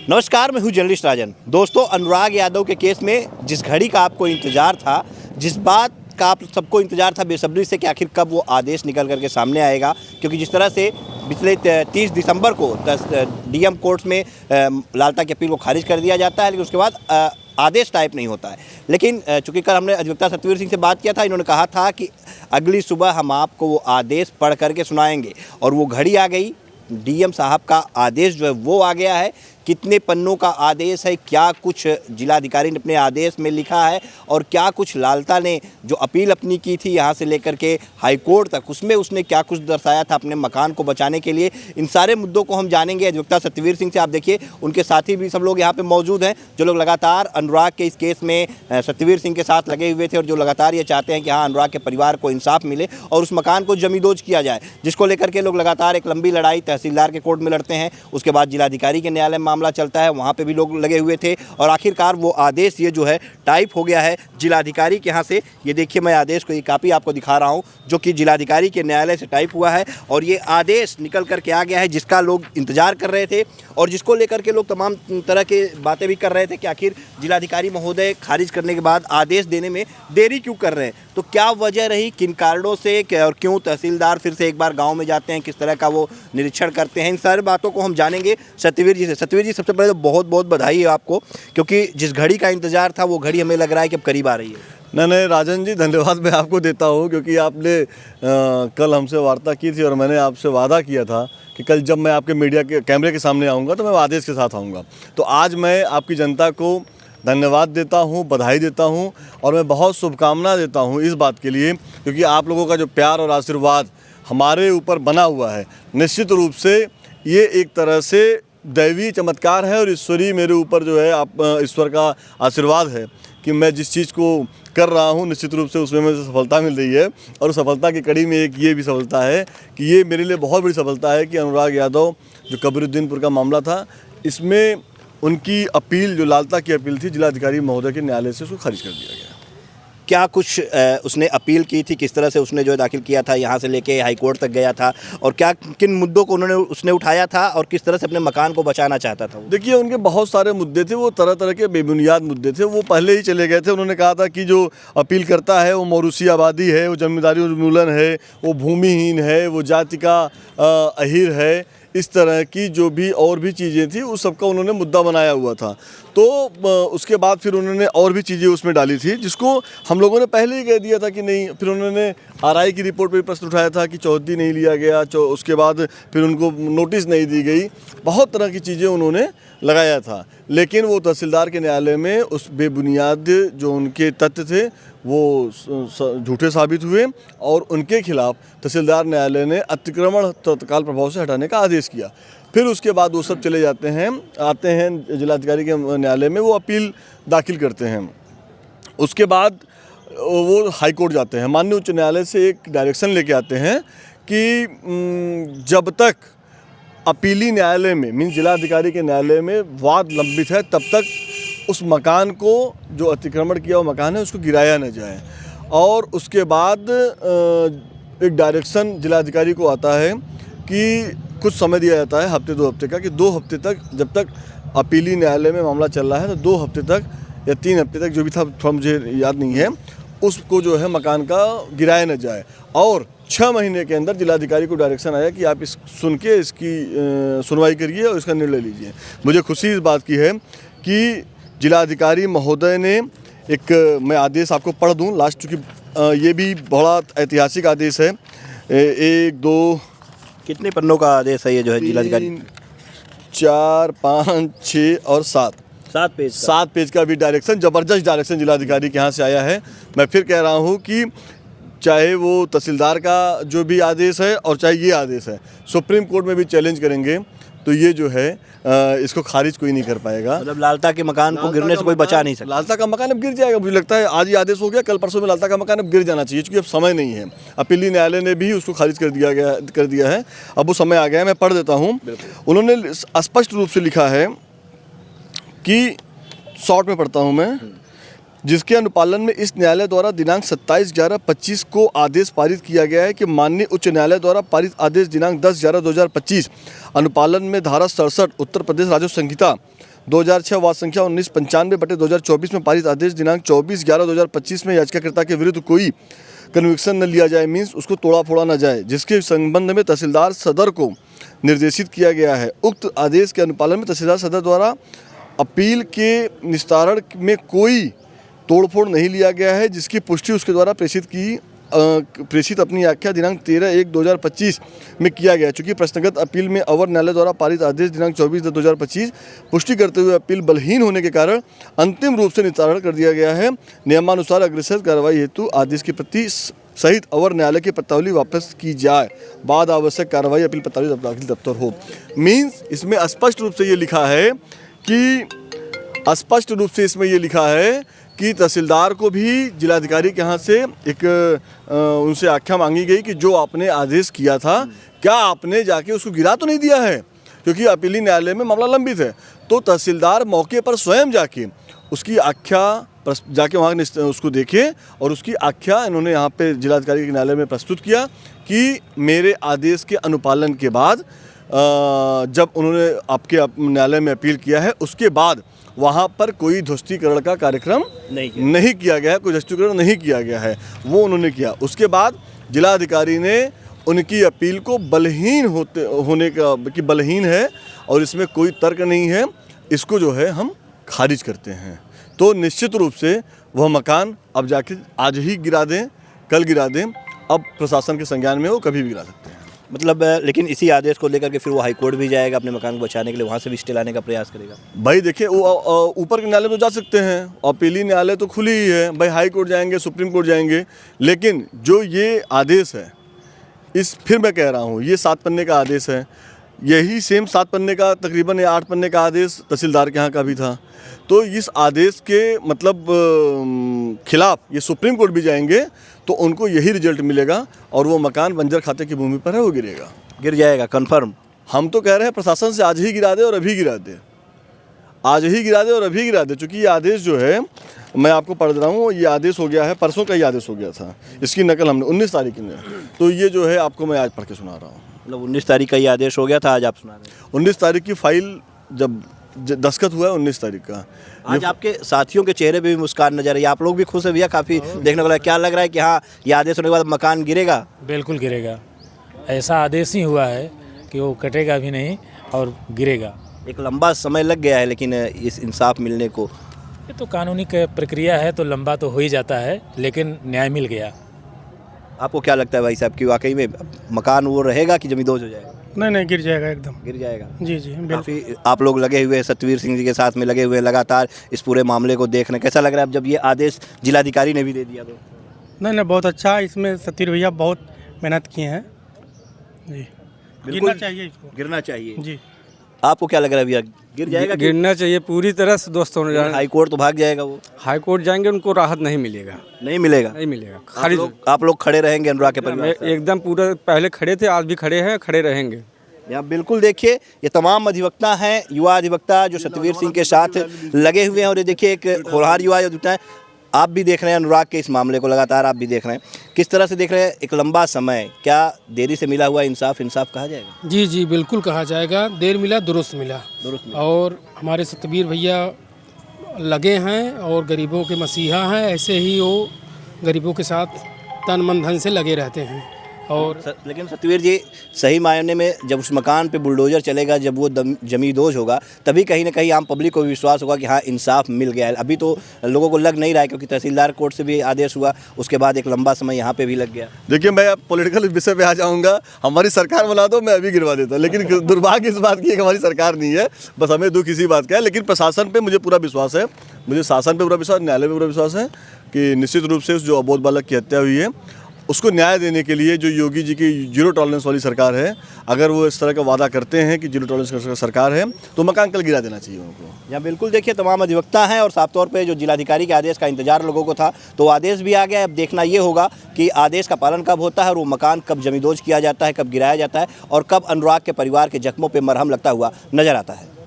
नमस्कार, मैं हूं जर्नलिस्ट राजन। दोस्तों, अनुराग यादव के केस में जिस घड़ी का आपको इंतज़ार था, जिस बात का आप सबको इंतज़ार था बेसब्री से कि आखिर कब वो आदेश निकल करके सामने आएगा, क्योंकि जिस तरह से पिछले 30 दिसंबर को डीएम कोर्ट में लालता की अपील को खारिज कर दिया जाता है, लेकिन उसके बाद आदेश टाइप नहीं होता है। लेकिन चूँकि कल हमने अधिवक्ता सत्यवीर सिंह से बात किया था, इन्होंने कहा था कि अगली सुबह हम आपको वो आदेश पढ़ करके सुनाएंगे, और वो घड़ी आ गई। डीएम साहब का आदेश जो है वो आ गया है। कितने पन्नों का आदेश है, क्या कुछ जिलाधिकारी ने अपने आदेश में लिखा है, और क्या कुछ लालता ने जो अपील अपनी की थी यहाँ से लेकर के हाई कोर्ट तक, उसमें उसने क्या कुछ दर्शाया था अपने मकान को बचाने के लिए, इन सारे मुद्दों को हम जानेंगे अधिवक्ता सत्यवीर सिंह से। आप देखिए, उनके साथी भी सब लोग यहाँ पे मौजूद हैं, जो लोग लगातार अनुराग के इस केस में सत्यवीर सिंह के साथ लगे हुए थे, और जो लगातार ये चाहते हैं कि हाँ, अनुराग के परिवार को इंसाफ मिले और उस मकान को जमींदोज किया जाए, जिसको लेकर के लोग लगातार एक लंबी लड़ाई तहसीलदार के कोर्ट में लड़ते हैं। उसके बाद जिलाधिकारी के न्यायालय में मामला चलता है, वहाँ पे भी लोग लगे हुए थे, और आखिरकार वो आदेश ये जो है टाइप हो गया है जिलाधिकारी के यहाँ से। ये देखिए, मैं आदेश को, ये कापी आपको दिखा रहा हूँ, जो कि जिलाधिकारी के न्यायालय से टाइप हुआ है, और ये आदेश निकल करके आ गया है, जिसका लोग इंतजार कर रहे थे, और जिसको लेकर के लोग तमाम तरह के बातें भी कर रहे थे कि आखिर जिलाधिकारी महोदय खारिज करने के बाद आदेश देने में देरी क्यों कर रहे हैं, तो क्या वजह रही, किन कारणों से, और क्यों तहसीलदार फिर से एक बार गाँव में जाते हैं, किस तरह का वो निरीक्षण करते हैं, इन सारी बातों को हम जानेंगे सत्यवीर जी से। सत्यवीर जी, सबसे पहले तो बहुत बहुत बधाई है आपको, क्योंकि जिस घड़ी का इंतजार था वो घड़ी हमें लग रहा है कि अब करीब आ रही है। नहीं राजन जी, धन्यवाद मैं आपको देता हूँ, क्योंकि आपने कल हमसे वार्ता की थी और मैंने आपसे वादा किया था कि कल जब मैं आपके मीडिया के कैमरे के सामने आऊँगा तो मैं आदेश के साथ आऊँगा। तो आज मैं आपकी जनता को धन्यवाद देता हूँ, बधाई देता हूँ, और मैं बहुत शुभकामना देता हूँ इस बात के लिए, क्योंकि आप लोगों का जो प्यार और आशीर्वाद हमारे ऊपर बना हुआ है, निश्चित रूप से ये एक तरह से दैवीय चमत्कार है, और ईश्वरीय मेरे ऊपर जो है आप ईश्वर का आशीर्वाद है कि मैं जिस चीज़ को कर रहा हूँ निश्चित रूप से उसमें मुझे सफलता मिल रही है। और सफलता की कड़ी में एक ये भी सफलता है कि ये मेरे लिए बहुत बड़ी सफलता है कि अनुराग यादव जो कबीरुद्दीनपुर का मामला था, इसमें उनकी अपील, जो लालता की अपील थी, जिलाधिकारी महोदय के न्यायालय से उसको खारिज कर दिया गया। क्या कुछ उसने अपील की थी, किस तरह से उसने जो है दाखिल किया था, यहाँ से लेके हाई कोर्ट तक गया था, और क्या किन मुद्दों को उसने उठाया था, और किस तरह से अपने मकान को बचाना चाहता था? देखिए, उनके बहुत सारे मुद्दे थे, वो तरह तरह के बेबुनियाद मुद्दे थे, वो पहले ही चले गए थे। उन्होंने कहा था कि जो अपील करता है वो मौरूसी आबादी है, वो जमींदारी उन्मूलन है, वो भूमिहीन है, वो जाति का अहीर है, इस तरह की जो भी और भी चीज़ें थी उस सबका उन्होंने मुद्दा बनाया हुआ था। तो उसके बाद फिर उन्होंने और भी चीज़ें उसमें डाली थी, जिसको हम लोगों ने पहले ही कह दिया था कि नहीं। फिर उन्होंने आरआई की रिपोर्ट पर प्रश्न उठाया था कि चौहद्दी नहीं लिया गया, उसके बाद फिर उनको नोटिस नहीं दी गई, बहुत तरह की चीज़ें उन्होंने लगाया था। लेकिन वो तहसीलदार के न्यायालय में उस बेबुनियाद जो उनके तथ्य थे वो झूठे साबित हुए, और उनके खिलाफ तहसीलदार न्यायालय ने अतिक्रमण तत्काल प्रभाव से हटाने का आदेश किया। फिर उसके बाद वो सब चले जाते हैं, आते हैं जिलाधिकारी के न्यायालय में, वो अपील दाखिल करते हैं। उसके बाद वो हाई कोर्ट जाते हैं, माननीय उच्च न्यायालय से एक डायरेक्शन लेके आते हैं कि जब तक अपीली न्यायालय में, मीन जिलाधिकारी के न्यायालय में वाद लंबित है, तब तक उस मकान को, जो अतिक्रमण किया हुआ मकान है, उसको गिराया न जाए। और उसके बाद एक डायरेक्शन जिलाधिकारी को आता है कि कुछ समय दिया जाता है, हफ्ते 2 हफ्ते का, कि 2 हफ्ते तक, जब तक अपीली न्यायालय में मामला चल रहा है, तो 2 हफ्ते तक या 3 हफ्ते तक, जो भी था थोड़ा मुझे याद नहीं है, उसको जो है मकान का गिराया न जाए। और 6 महीने के अंदर जिलाधिकारी को डायरेक्शन आया कि आप सुन के इसकी सुनवाई करिए और इसका निर्णय लीजिए। मुझे खुशी इस बात की है कि जिलाधिकारी महोदय ने मैं आदेश आपको पढ़ दूं लास्ट, क्योंकि ये भी बड़ा ऐतिहासिक आदेश है। 1 2 कितने पन्नों का आदेश है ये जो है जिलाधिकारी? 4 5 6 और 7 पेज का भी डायरेक्शन, ज़बरदस्त डायरेक्शन जिलाधिकारी के यहाँ से आया है। मैं फिर कह रहा हूँ कि चाहे वो तहसीलदार का जो भी आदेश है और चाहे ये आदेश है, सुप्रीम कोर्ट में भी चैलेंज करेंगे तो ये जो है इसको खारिज कोई नहीं कर पाएगा। मतलब लालता के मकान को गिरने से कोई बचा नहीं सकता। लालता का मकान अब गिर जाएगा, मुझे लगता है आज ही आदेश हो गया, कल परसों में लालता का मकान अब गिर जाना चाहिए, क्योंकि अब समय नहीं है। अपीली न्यायालय ने भी उसको खारिज कर दिया है, अब वो समय आ गया है। मैं पढ़ देता हूँ। उन्होंने स्पष्ट रूप से लिखा है कि, शॉर्ट में पढ़ता हूँ मैं, जिसके अनुपालन में इस न्यायालय द्वारा दिनांक 27/11/25 को आदेश पारित किया गया है कि माननीय उच्च न्यायालय द्वारा पारित आदेश दिनांक 10/11/2025 अनुपालन में धारा 67 उत्तर प्रदेश राजस्व संहिता 2006 वाद संख्या 1995/2024 में पारित आदेश दिनांक 24/11/2025 में याचिकाकर्ता के विरुद्ध कोई कन्विक्शन न लिया जाए, मीन्स उसको तोड़ा फोड़ा न जाए, जिसके संबंध में तहसीलदार सदर को निर्देशित किया गया है। उक्त आदेश के अनुपालन में तहसीलदार सदर द्वारा अपील के निस्तारण में कोई तोड़फोड़ नहीं लिया गया है, जिसकी पुष्टि उसके द्वारा प्रेषित अपनी आख्या दिनांक 13/1/2025 में किया गया। चूँकि प्रश्नगत अपील में अवर न्यायालय द्वारा पारित आदेश दिनांक 24/10/2025 पुष्टि करते हुए अपील बलहीन होने के कारण अंतिम रूप से निस्तारण कर दिया गया है। नियमानुसार अग्रसर कार्रवाई हेतु आदेश की प्रति सहित अवर न्यायालय की पत्रावली वापस की जाए, बाद आवश्यक कार्रवाई अपील पत्रावली दाखिल दफ्तर हो। मीन्स इसमें स्पष्ट रूप से ये लिखा है कि तहसीलदार को भी जिलाधिकारी के यहाँ से एक उनसे आख्या मांगी गई कि जो आपने आदेश किया था क्या आपने जाके उसको गिरा तो नहीं दिया है, क्योंकि अपीली न्यायालय में मामला लंबित है। तो तहसीलदार मौके पर स्वयं जाके उसकी आख्या जाके वहाँ उसको देखे और उसकी आख्या इन्होंने यहाँ पे जिलाधिकारी के न्यायालय में प्रस्तुत किया कि मेरे आदेश के अनुपालन के बाद जब उन्होंने आपके न्यायालय में अपील किया है उसके बाद वहाँ पर कोई ध्वस्तीकरण का कार्यक्रम नहीं किया गया है, कोई ध्वस्तीकरण नहीं किया गया है, वो उन्होंने किया। उसके बाद जिलाधिकारी ने उनकी अपील को बलहीन है और इसमें कोई तर्क नहीं है, इसको जो है हम खारिज करते हैं। तो निश्चित रूप से वह मकान अब जाके आज ही गिरा दें, कल गिरा दें, अब प्रशासन के संज्ञान में वो कभी भी गिरा सकते हैं। मतलब लेकिन इसी आदेश को लेकर के फिर वो हाईकोर्ट भी जाएगा अपने मकान को बचाने के लिए, वहाँ से भी स्टे लाने का प्रयास करेगा। भाई देखिए वो ऊपर के न्यायालय में तो जा सकते हैं, अपीली न्यायालय तो खुली ही है, भाई हाई कोर्ट जाएंगे, सुप्रीम कोर्ट जाएंगे, लेकिन जो ये आदेश है फिर मैं कह रहा हूँ ये 7 पन्ने का आदेश है, यही सेम 7 पन्ने का तकरीबन या 8 पन्ने का आदेश तहसीलदार के यहाँ का भी था। तो इस आदेश के मतलब खिलाफ ये सुप्रीम कोर्ट भी जाएंगे तो उनको यही रिजल्ट मिलेगा और वो मकान बंजर खाते की भूमि पर है, वो गिर जाएगा कन्फर्म। हम तो कह रहे हैं प्रशासन से आज ही गिरा दे और अभी गिरा दे, आज ही गिरा दे और अभी गिरा दे। चूँकि ये आदेश जो है मैं आपको पढ़ रहा हूँ, ये आदेश हो गया है, परसों का ही आदेश हो गया था, इसकी नकल हमने 19 तारीख में, तो ये जो है आपको मैं आज पढ़ के सुना रहा हूँ। मतलब 19 तारीख का ये आदेश हो गया था, आज आप सुना रहे हैं। 19 तारीख की फाइल जब दस्तखत हुआ है 19 तारीख का। आज आपके साथियों के चेहरे पे भी मुस्कान नजर आई, आप लोग भी खुश है भैया, काफ़ी देखने को लगा। क्या लग रहा है कि हाँ ये आदेश होने के बाद मकान गिरेगा? बिल्कुल गिरेगा, ऐसा आदेश ही हुआ है कि वो कटेगा भी नहीं और गिरेगा। एक लंबा समय लग गया है लेकिन इस इंसाफ मिलने को। ये तो कानूनी प्रक्रिया है तो लंबा तो हो ही जाता है, लेकिन न्याय मिल गया। आपको क्या लगता है भाई साहब कि वाकई में मकान वो रहेगा कि जमींदोज हो जाएगा? नहीं गिर जाएगा, एकदम गिर जाएगा। जी काफ़ी आप लोग लगे हुए हैं, सतवीर सिंह जी के साथ में लगे हुए लगातार इस पूरे मामले को देख रहे हैं। कैसा लग रहा है अब जब ये आदेश जिलाधिकारी ने भी दे दिया तो? नहीं बहुत अच्छा, इसमें सतवीर भैया बहुत मेहनत किए हैं जी, गिरना चाहिए इसको, गिरना चाहिए जी। आपको क्या लग रहा है भैया, गिर जाएगा? गिरना चाहिए पूरी तरह से दोस्तों ने जाना। हाई कोर्ट तो भाग जाएगा, वो हाई कोर्ट जाएंगे उनको राहत नहीं मिलेगा, नहीं मिलेगा। खारिज। आप लोग खड़े रहेंगे अनुराग के परिवार से? एकदम पूरा, पहले खड़े थे, आज भी खड़े हैं, खड़े रहेंगे। यहाँ बिल्कुल देखिए ये तमाम अधिवक्ता हैं, युवा अधिवक्ता जो सतवीर सिंह के साथ लगे हुए हैं। और ये देखिए एक होनहार युवा अधिवक्ता है, आप भी देख रहे हैं अनुराग के इस मामले को, लगातार आप भी देख रहे हैं, किस तरह से देख रहे हैं। एक लंबा समय, क्या देरी से मिला हुआ इंसाफ कहा जाएगा? जी बिल्कुल कहा जाएगा, देर मिला दुरुस्त मिला। और हमारे सतवीर भैया लगे हैं और गरीबों के मसीहा हैं, ऐसे ही वो गरीबों के साथ तन मन धन से लगे रहते हैं। और लेकिन सतवीर जी सही मायने में जब उस मकान पे बुलडोजर चलेगा, जब वो जमींदोज होगा, तभी कहीं ना कहीं आम पब्लिक को विश्वास होगा कि हाँ इंसाफ मिल गया है। अभी तो लोगों को लग नहीं रहा है, क्योंकि तहसीलदार कोर्ट से भी आदेश हुआ, उसके बाद एक लंबा समय यहाँ पे भी लग गया। देखिए मैं अब पॉलिटिकल विषय पे आ जाऊँगा, हमारी सरकार बना दो मैं अभी गिरवा देता, लेकिन दुर्भाग्य इस बात की हमारी सरकार नहीं है, बस हमें दुख इसी बात का है। लेकिन प्रशासन पर मुझे पूरा विश्वास है, मुझे शासन पर पूरा विश्वास, न्यायालय पर पूरा विश्वास है कि निश्चित रूप से उस जो अबोध बालक की हत्या हुई है उसको न्याय देने के लिए जो योगी जी की जीरो टॉलरेंस वाली सरकार है, अगर वो इस तरह का वादा करते हैं कि जीरो टॉलरेंस सरकार है तो मकान कल गिरा देना चाहिए उनको। यहाँ बिल्कुल देखिए तमाम अधिवक्ता हैं और साफ तौर पे जो जिलाधिकारी के आदेश का इंतजार लोगों को था, तो आदेश भी आ गया। अब देखना ये होगा कि आदेश का पालन कब होता है और वो मकान कब जमींदोज किया जाता है, कब गिराया जाता है और कब अनुराग के परिवार के जख्मों पर मरहम लगता हुआ नजर आता है।